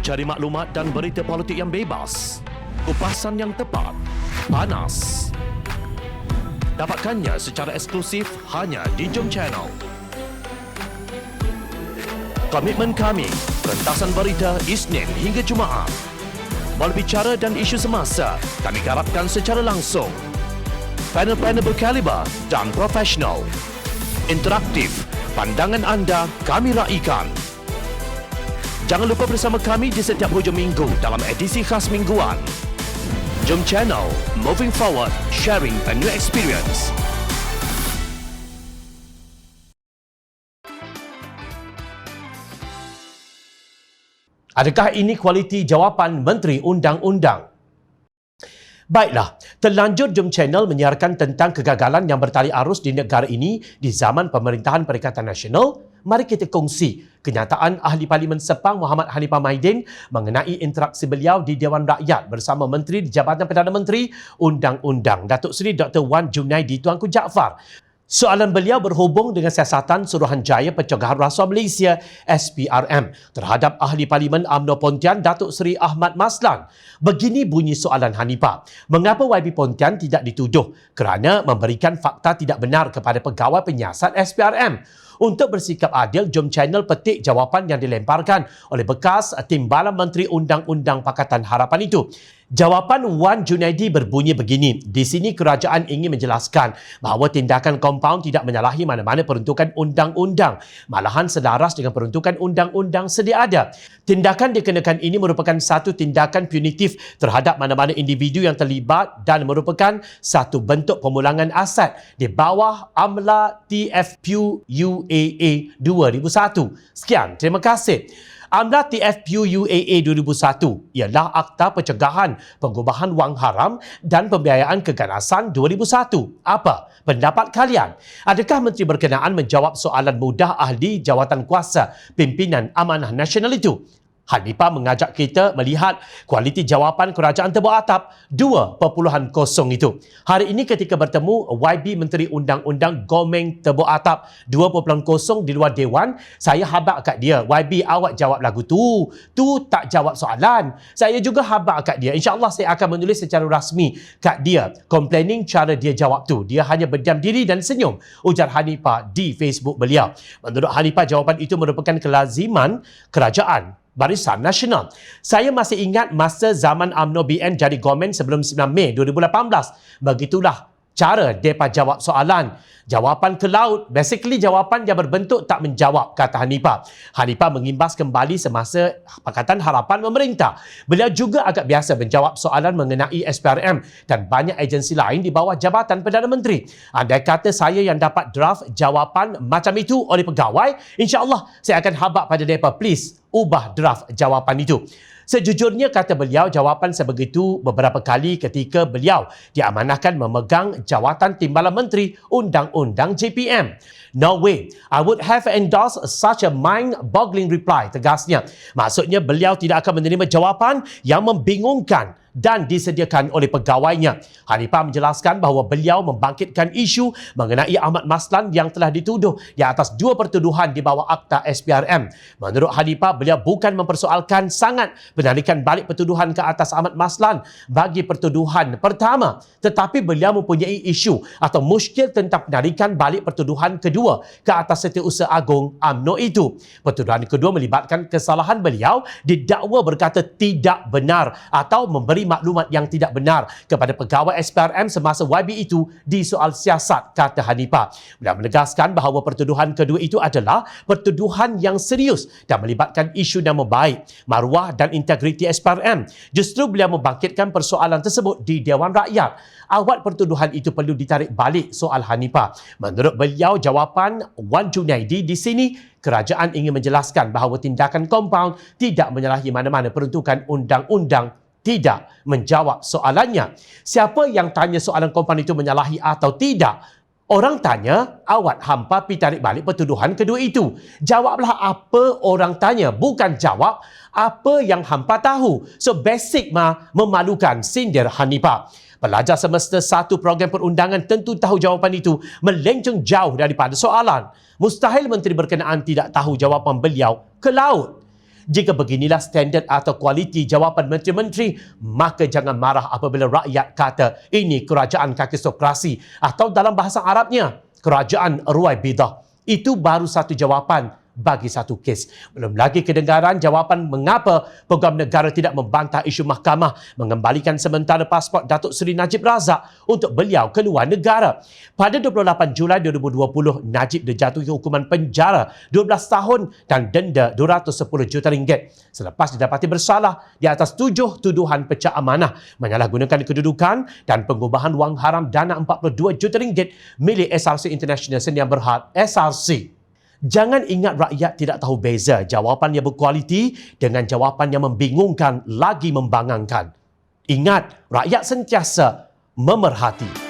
Cari maklumat dan berita politik yang bebas, kupasan yang tepat, panas. Dapatkannya secara eksklusif hanya di Jom Channel. Komitmen kami, pentasan berita Isnin hingga Jumaat. Berbicara dan isu semasa, kami garapkan secara langsung. Panel-panel berkaliber dan profesional. Interaktif, pandangan anda kami raikan. Jangan lupa bersama kami di setiap hujung minggu dalam edisi khas mingguan. Jom Channel, moving forward, sharing a new experience. Adakah ini kualiti jawapan Menteri Undang-Undang? Baiklah, terlanjur Jom Channel menyiarkan tentang kegagalan yang bertarik arus di negara ini di zaman pemerintahan Perikatan Nasional. Mari kita kongsi kenyataan Ahli Parlimen Sepang Muhammad Hanifah Maidin mengenai interaksi beliau di Dewan Rakyat bersama Menteri di Jabatan Perdana Menteri Undang-Undang, Datuk Seri Dr. Wan Junaidi Tuanku Jaafar. Soalan beliau berhubung dengan siasatan Suruhanjaya Pencegahan Rasuah Malaysia SPRM terhadap Ahli Parlimen UMNO Pontian Datuk Seri Ahmad Maslan. Begini bunyi soalan Hanifah. Mengapa YB Pontian tidak dituduh kerana memberikan fakta tidak benar kepada pegawai penyiasat SPRM? Untuk bersikap adil, Jom Channel petik jawapan yang dilemparkan oleh bekas Timbalan Menteri Undang-Undang Pakatan Harapan itu. Jawapan Wan Junaidi berbunyi begini. Di sini kerajaan ingin menjelaskan bahawa tindakan kompaun tidak menyalahi mana-mana peruntukan undang-undang. Malahan selaras dengan peruntukan undang-undang sedia ada. Tindakan dikenakan ini merupakan satu tindakan punitif terhadap mana-mana individu yang terlibat dan merupakan satu bentuk pemulangan aset di bawah Amla TFPU UAA 2001. Sekian, terima kasih. Amla TFPU UAA 2001 ialah Akta Pencegahan Pengubahan Wang Haram dan Pembiayaan Keganasan 2001. Apa pendapat kalian? Adakah menteri berkenaan menjawab soalan mudah ahli jawatan kuasa pimpinan Amanah Nasional itu? Hanifah mengajak kita melihat kualiti jawapan kerajaan tebuk atap 2.0 itu. Hari ini ketika bertemu YB Menteri Undang-Undang Gomeng Tebuk Atap 2.0 di luar Dewan, saya habaq kat dia, YB awak jawab lagu tu. Tu tak jawab soalan. Saya juga habaq kat dia. InsyaAllah saya akan menulis secara rasmi kat dia, complaining cara dia jawab tu. Dia hanya berdiam diri dan senyum, ujar Hanifah di Facebook beliau. Menurut Hanifah, jawapan itu merupakan kelaziman kerajaan Barisan Nasional. Saya masih ingat masa zaman UMNO BN jadi government sebelum 9 Mei 2018. Begitulah cara mereka jawab soalan. Jawapan ke laut. Basically jawapan yang berbentuk tak menjawab, kata Hanifah. Hanifah mengimbas kembali semasa Pakatan Harapan memerintah. Beliau juga agak biasa menjawab soalan mengenai SPRM dan banyak agensi lain di bawah Jabatan Perdana Menteri. Andai kata saya yang dapat draft jawapan macam itu oleh pegawai, insya-Allah saya akan habaq pada mereka, please ubah draft jawapan itu. Sejujurnya, kata beliau, jawapan sebegitu beberapa kali ketika beliau diamanahkan memegang jawatan Timbalan Menteri Undang-Undang JPM. No way, I would have endorsed such a mind-boggling reply, tegasnya. Maksudnya beliau tidak akan menerima jawapan yang membingungkan dan disediakan oleh pegawainya. Hanifah menjelaskan bahawa beliau membangkitkan isu mengenai Ahmad Maslan yang telah dituduh di atas dua pertuduhan di bawah Akta SPRM. Menurut Hanifah, beliau bukan mempersoalkan sangat penarikan balik pertuduhan ke atas Ahmad Maslan bagi pertuduhan pertama, tetapi beliau mempunyai isu atau muskil tentang penarikan balik pertuduhan kedua ke atas Setiausaha Agung UMNO itu. Pertuduhan kedua melibatkan kesalahan beliau didakwa berkata tidak benar atau memberi maklumat yang tidak benar kepada pegawai SPRM semasa YB itu di soal siasat, kata Hanifah. Beliau menegaskan bahawa pertuduhan kedua itu adalah pertuduhan yang serius dan melibatkan isu nama baik, maruah dan integriti SPRM. Justru beliau membangkitkan persoalan tersebut di Dewan Rakyat. Awal pertuduhan itu perlu ditarik balik, soal Hanifah. Menurut beliau, jawapan Wan Junaidi di sini, kerajaan ingin menjelaskan bahawa tindakan kompaun tidak menyalahi mana-mana peruntukan undang-undang. Tidak menjawab soalannya. Siapa yang tanya soalan kompaun itu menyalahi atau tidak? Orang tanya, awak hampa pi tarik balik pertuduhan kedua itu. Jawablah apa orang tanya, bukan jawab apa yang hampa tahu. So basic memalukan, sindir Hanifah. Pelajar semester 1 program perundangan tentu tahu jawapan itu melenceng jauh daripada soalan. Mustahil menteri berkenaan tidak tahu jawapan beliau ke laut. Jika beginilah standard atau kualiti jawapan menteri-menteri, maka jangan marah apabila rakyat kata ini kerajaan kakistokrasi atau dalam bahasa Arabnya, kerajaan ruai bidah. Itu baru satu jawapan bagi satu kes. Belum lagi kedengaran jawapan mengapa Peguam Negara tidak membantah isu mahkamah mengembalikan sementara pasport Datuk Seri Najib Razak untuk beliau ke luar negara. Pada 28 Julai 2020, Najib dijatuhi hukuman penjara 12 tahun dan denda RM210 juta selepas didapati bersalah di atas 7 tuduhan pecah amanah, menyalahgunakan kedudukan dan pengubahan wang haram dana RM42 juta milik SRC International Sdn Bhd SRC. Jangan ingat rakyat tidak tahu beza jawapan yang berkualiti dengan jawapan yang membingungkan lagi membangangkan. Ingat, rakyat sentiasa memerhati.